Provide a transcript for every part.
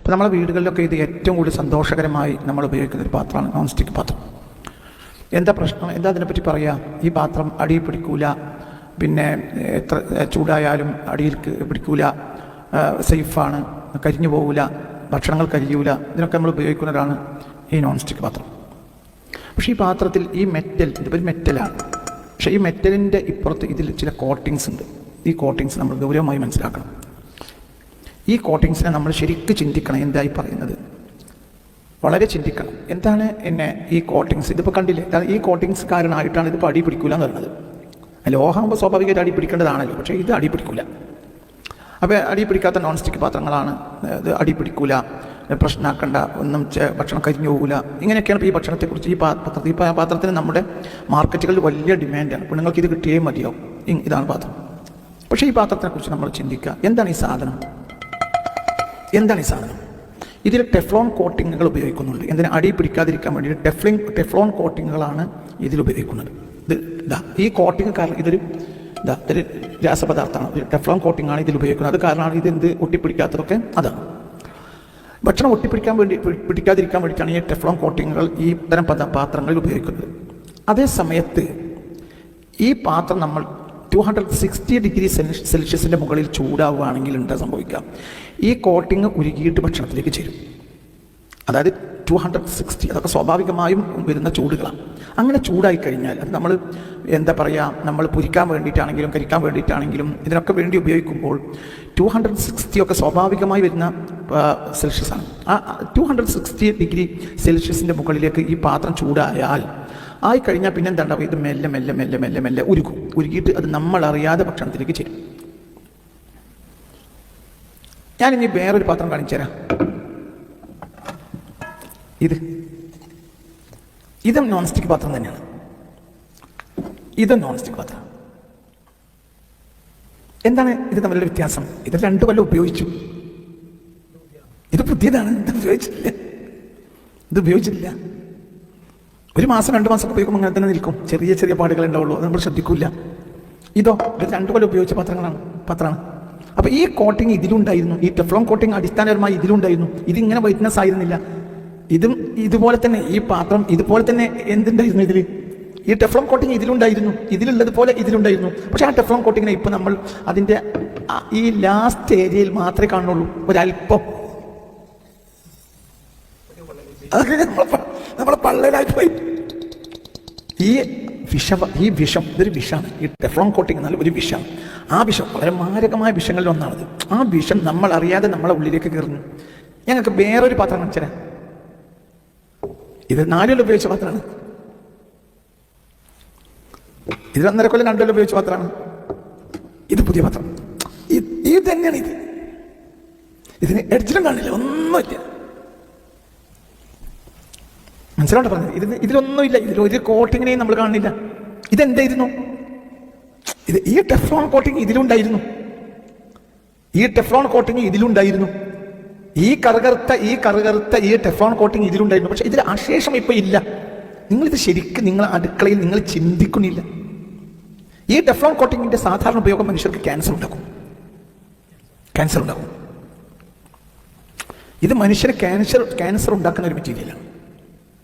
അപ്പോൾ നമ്മളെ വീടുകളിലൊക്കെ ഇത് ഏറ്റവും കൂടുതൽ സന്തോഷകരമായി നമ്മൾ ഉപയോഗിക്കുന്ന ഒരു പാത്രമാണ് നോൺ സ്റ്റിക്ക് പാത്രം. എന്താ പ്രശ്നം, എന്താ അതിനെപ്പറ്റി പറയുക? ഈ പാത്രം അടിയിൽ പിടിക്കൂല, പിന്നെ എത്ര ചൂടായാലും അടിയിൽ പിടിക്കൂല, സേഫാണ്, കരിഞ്ഞു പോകില്ല, ഭക്ഷണങ്ങൾ കരിയൂല, ഇതിനൊക്കെ നമ്മൾ ഉപയോഗിക്കുന്നതാണ് ഈ നോൺ സ്റ്റിക്ക് പാത്രം. പക്ഷേ ഈ പാത്രത്തിൽ ഈ മെറ്റൽ, ഇതിപ്പോൾ മെറ്റലാണ്, പക്ഷേ ഈ മെറ്റലിൻ്റെ ഇപ്പുറത്ത് ഇതിൽ ചില കോട്ടിങ്സ് ഉണ്ട്. ഈ കോട്ടിങ്സ് നമ്മൾ ഗൗരവമായി മനസ്സിലാക്കണം. ഈ കോട്ടിങ്സിനെ നമ്മൾ ശരിക്കും ചിന്തിക്കണം. എന്തായി പറയുന്നത് വളരെ ചിന്തിക്കണം. എന്താണ് എന്നെ ഈ കോട്ടിങ്സ്, ഇതിപ്പോൾ കണ്ടില്ലേ, ഈ കോട്ടിങ്സ് കാരണമായിട്ടാണ് ഇതിപ്പോൾ അടി പിടിക്കൂല എന്ന് പറയുന്നത്. ലോഹമാകുമ്പോൾ സ്വാഭാവികമായിട്ട് അടി പിടിക്കേണ്ടതാണല്ലോ, പക്ഷേ ഇത് അടി പിടിക്കൂല. അപ്പോൾ അടി പിടിക്കാത്ത നോൺ സ്റ്റിക്ക് പാത്രങ്ങളാണ്, ഇത് അടി പിടിക്കൂല, പ്രശ്നമാക്കണ്ട, ഒന്നും ഭക്ഷണം കരിഞ്ഞു പോകില്ല, ഇങ്ങനെയൊക്കെയാണ് ഈ ഭക്ഷണത്തെക്കുറിച്ച്. ഈ പാത്രത്തിന് നമ്മുടെ മാർക്കറ്റുകളിൽ വലിയ ഡിമാൻഡാണ്. പെണ്ണുങ്ങൾക്ക് ഇത് കിട്ടിയേ മതിയാവും, ഇതാണ് പാത്രം. പക്ഷേ ഈ പാത്രത്തിനെക്കുറിച്ച് നമ്മൾ ചിന്തിക്കുക. എന്താണ് ഈ സാധനം? എന്താണ് ഈ സാധനം? ഇതിൽ ടെഫ്ലോൺ കോട്ടിങ്ങുകൾ ഉപയോഗിക്കുന്നുണ്ട്. എന്തിനാ? അടി പിടിക്കാതിരിക്കാൻ വേണ്ടി ടെഫ്ലോൺ കോട്ടിങ്ങുകളാണ് ഇതിൽ ഉപയോഗിക്കുന്നത്. ഈ കോട്ടിങ് കാരണം ഇതൊരു രാസപദാർത്ഥമാണ്, ഒരു ടെഫ്ലോൺ കോട്ടിംഗ് ആണ് ഇതിൽ ഉപയോഗിക്കുന്നത്. അത് കാരണമാണ് ഇത് ഒട്ടിപ്പിടിക്കാത്തതൊക്കെ അതാണ്. ഭക്ഷണം പിടിക്കാതിരിക്കാൻ വേണ്ടിയിട്ടാണ് ഈ ടെഫ്ലോൺ കോട്ടിങ്ങുകൾ ഈ തരം പാത്രങ്ങളിൽ ഉപയോഗിക്കുന്നത്. അതേ സമയത്ത് ഈ പാത്രം നമ്മൾ 260 ഡിഗ്രി സെൽഷ്യസിൻ്റെ മുകളിൽ ചൂടാവുകയാണെങ്കിൽ എന്താ സംഭവിക്കാം? ഈ കോട്ടിങ് ഉരുകിയിട്ട് ഭക്ഷണത്തിലേക്ക് ചേരും. അതായത് 260, അതൊക്കെ സ്വാഭാവികമായും വരുന്ന ചൂടുകളാണ്. അങ്ങനെ ചൂടായി കഴിഞ്ഞാൽ അത് നമ്മൾ എന്താ പറയുക, നമ്മൾ പൊരിക്കാൻ വേണ്ടിയിട്ടാണെങ്കിലും കരിക്കാൻ വേണ്ടിയിട്ടാണെങ്കിലും ഇതിനൊക്കെ വേണ്ടി ഉപയോഗിക്കുമ്പോൾ 260 ഒക്കെ സ്വാഭാവികമായി വരുന്ന സെൽഷ്യസാണ്. ആ 260 ഡിഗ്രി സെൽഷ്യസിൻ്റെ മുകളിലേക്ക് ഈ പാത്രം ചൂടായാൽ ആയിക്കഴിഞ്ഞാൽ പിന്നെ എന്താ ഉണ്ടാവുക? ഇത് മെല്ലെ മെല്ലെ മെല്ലെ മെല്ലെ മെല്ലെ ഉരുകിയിട്ട് അത് നമ്മളറിയാതെ ഭക്ഷണത്തിലേക്ക് ചേരും. ഞാനിനി വേറൊരു പാത്രം കാണിച്ചു തരാം. ഇതും നോൺ സ്റ്റിക്ക് പാത്രം തന്നെയാണ്. ഇതും നോൺ സ്റ്റിക്ക് പാത്രം. എന്താണ് ഇത് തമ്മിലുള്ള വ്യത്യാസം? ഇത് 2 കൊല്ലം ഉപയോഗിച്ചു. ഇത് പുതിയതാണ്, ഇത് ഉപയോഗിച്ചിട്ടില്ല. 1 മാസം 2 മാസം ഉപയോഗിക്കുമ്പോൾ അങ്ങനെ തന്നെ നിൽക്കും. ചെറിയ ചെറിയ പാടുകൾ ഉണ്ടാവുള്ളൂ, നമ്മൾ ശ്രദ്ധിക്കില്ല. ഇത് 2 കൊല്ലം ഉപയോഗിച്ച പാത്രമാണ്. അപ്പോൾ ഈ കോട്ടിങ് ഇതിലുണ്ടായിരുന്നു. ഈ ടെഫ്ലോൺ കോട്ടിങ് അടിസ്ഥാനപരമായി ഇതിലുണ്ടായിരുന്നു. ഇതിങ്ങനെ വൈറ്റ്നസ് ആയിരുന്നില്ല. ഇതും ഇതുപോലെ തന്നെ ഈ പാത്രം ഇതുപോലെ തന്നെ എന്തുണ്ടായിരുന്നു? ഇതിൽ ഈ ടെഫ്ലോൺ കോട്ടിങ് ഇതിലുണ്ടായിരുന്നു, ഇതിലുള്ളതുപോലെ ഇതിലുണ്ടായിരുന്നു. പക്ഷെ ആ ടെഫ്ലോൺ കോട്ടിങ്ങിനെ ഇപ്പം നമ്മൾ അതിൻ്റെ ഈ ലാസ്റ്റ് ഏരിയയിൽ മാത്രമേ കാണുള്ളൂ, ഒരല്പം. അതൊക്കെ നമ്മളെ പള്ളയിലായി പോയി. ഈ വിഷം ഇതൊരു വിഷമാണ്. ഈ ടെഫ്ലോൺ കോട്ടിങ് എന്നാൽ ഒരു വിഷമാണ്. ആ വിഷം വളരെ മാരകമായ വിഷങ്ങളിൽ ഒന്നാണത്. ആ വിഷം നമ്മൾ അറിയാതെ നമ്മളെ ഉള്ളിലേക്ക് കയറുന്നു. ഞങ്ങൾക്ക് വേറൊരു പാത്രം കാണിച്ചു. ഇത് 4 കൊല്ലം ഉപയോഗിച്ച പാത്രമാണ്. ഇത് 1.5 കൊല്ലം 2 കൊല്ലം ഉപയോഗിച്ച പാത്രമാണ്. ഇത് പുതിയ പാത്രം. ഇത് തന്നെയാണ്. ഇതിന് എഡ്ജിലും കാണില്ല, ഒന്നുമില്ല. മനസ്സിലാവണ്ട പറഞ്ഞത്? ഇതിലൊന്നുമില്ല, ഇതിലൊരു കോട്ടിങ്ങിനെയും നമ്മൾ കാണുന്നില്ല. ഇതെന്തായിരുന്നു? ഈ ടെഫ്ലോൺ കോട്ടിങ് ഇതിലുണ്ടായിരുന്നു. ഈ കറുകറുത്ത ഈ ടെഫ്ലോൺ കോട്ടിങ് ഇതിലുണ്ടായിരുന്നു. പക്ഷെ ഇതിൽ അശേഷം ഇപ്പൊ ഇല്ല. നിങ്ങളിത് ശരിക്കും നിങ്ങൾ അടുക്കളയിൽ നിങ്ങൾ ചിന്തിക്കുന്നില്ല. ഈ ടെഫ്ലോൺ കോട്ടിങ്ങിന്റെ സാധാരണ ഉപയോഗം മനുഷ്യർക്ക് ക്യാൻസർ ഉണ്ടാക്കും. ഇത് മനുഷ്യന് ക്യാൻസർ ഉണ്ടാക്കുന്ന ഒരു മെറ്റീരിയലാണ്.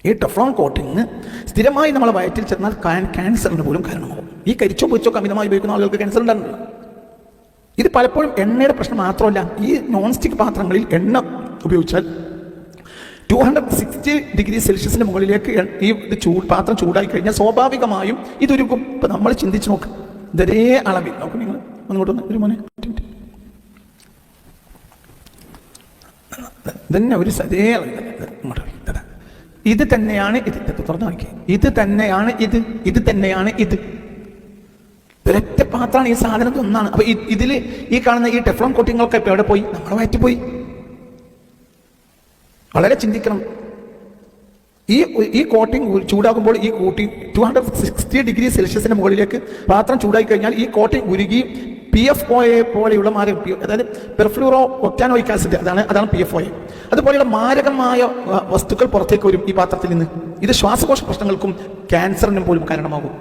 ഈ ടെഫ്ലോൺ കോട്ടിങ് സ്ഥിരമായി നമ്മളെ വയറ്റിൽ ചെന്നാൽ ക്യാൻസറിന് പോലും കാരണമാകും. ഈ കരിച്ചോ പൊരിച്ചോ അമിതമായി ഉപയോഗിക്കുന്ന ആളുകൾക്ക് ക്യാൻസർ ഉണ്ടാകുന്നില്ല. ഇത് പലപ്പോഴും എണ്ണയുടെ പ്രശ്നം മാത്രമല്ല. ഈ നോൺ സ്റ്റിക്ക് പാത്രങ്ങളിൽ എണ്ണ ഉപയോഗിച്ചാൽ 260 ഡിഗ്രി സെൽഷ്യസിന് മുകളിലേക്ക് ഈ പാത്രം ചൂടായി കഴിഞ്ഞാൽ സ്വാഭാവികമായും ഇതൊരുക്കും. ഇപ്പം നമ്മൾ ചിന്തിച്ച് നോക്ക്, ഇതേ അളവിൽ നോക്കും. നിങ്ങൾ ഒന്നുകൂടെ ഒരു മോനെ ഇതന്നെ ഒരു സതേ അളവിൽ ഇത് തന്നെയാണ്. തുറന്നു നോക്കി, ഇത് തന്നെയാണ്. ഒരൊറ്റ പാത്രമാണ്. ഈ സാധനം ഒന്നാണ്. അപ്പൊ ഇതിൽ ഈ കാണുന്ന ഈ ടെഫ്ലോൺ കോട്ടിങ്ങൊക്കെ ഇപ്പൊ എവിടെ പോയി? നമ്മളെ വയറ്റിപ്പോയി. വളരെ ചിന്തിക്കണം. ഈ കോട്ടിങ് ചൂടാകുമ്പോൾ ഈ കോട്ടിങ് 260 ഡിഗ്രി സെൽഷ്യസിന് മുകളിലേക്ക് പാത്രം ചൂടായി കഴിഞ്ഞാൽ ഈ കോട്ടിങ് ഉരുകി PFOA പോലെയുള്ള അതായത് പെർഫ്ലൂറോ ഒക്ടാനോയിക് ആസിഡ്, അതാണ് PFOA. അതുപോലെയുള്ള മാരകമായ വസ്തുക്കൾ പുറത്തേക്ക് വരും ഈ പാത്രത്തിൽ നിന്ന്. ഇത് ശ്വാസകോശ പ്രശ്നങ്ങൾക്കും ക്യാൻസറിനും പോലും കാരണമാകും.